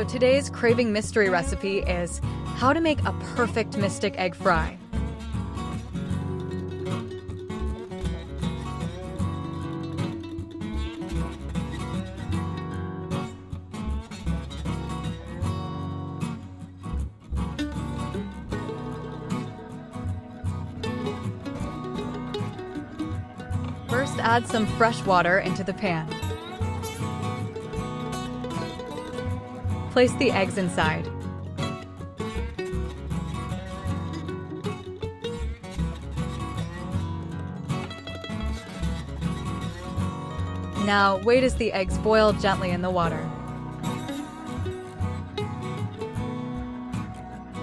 today's craving mystery recipe is how to make a perfect mystic egg fry. First, add some fresh water into the pan. Place the eggs inside. Now, wait as the eggs boil gently in the water.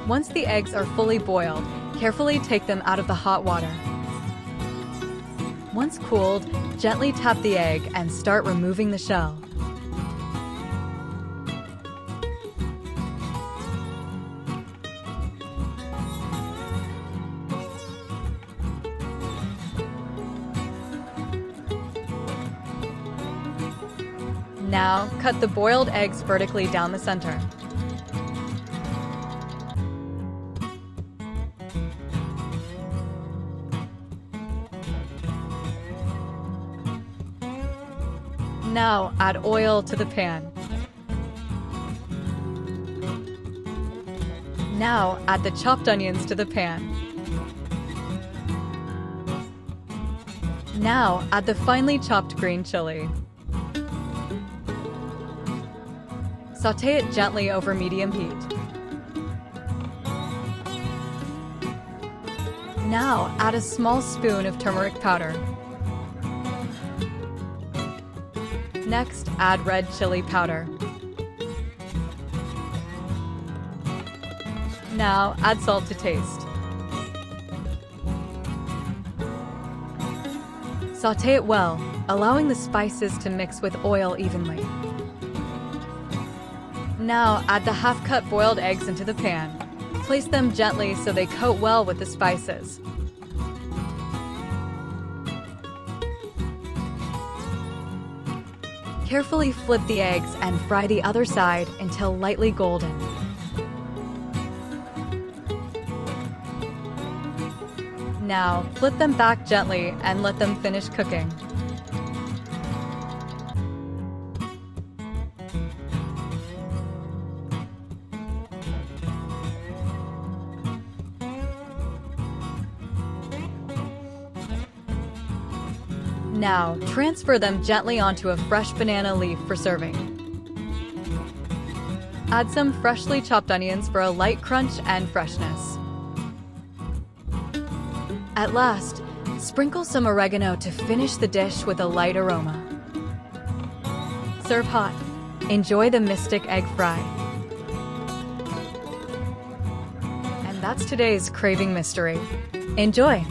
Once the eggs are fully boiled, carefully take them out of the hot water. Once cooled, gently tap the egg and start removing the shell. Now, cut the boiled eggs vertically down the center. Now, add oil to the pan. Now, add the chopped onions to the pan. Now, add the finely chopped green chili. Sauté it gently over medium heat. Now, add a small spoon of turmeric powder. Next, add red chili powder. Now, add salt to taste. Sauté it well, allowing the spices to mix with oil evenly. Now, add the half-cut boiled eggs into the pan. Place them gently so they coat well with the spices. Carefully flip the eggs and fry the other side until lightly golden. Now, flip them back gently and let them finish cooking. Now, transfer them gently onto a fresh banana leaf for serving. Add some freshly chopped onions for a light crunch and freshness. At last, sprinkle some oregano to finish the dish with a light aroma. Serve hot. Enjoy the mystic egg fry. And that's today's craving mystery. Enjoy!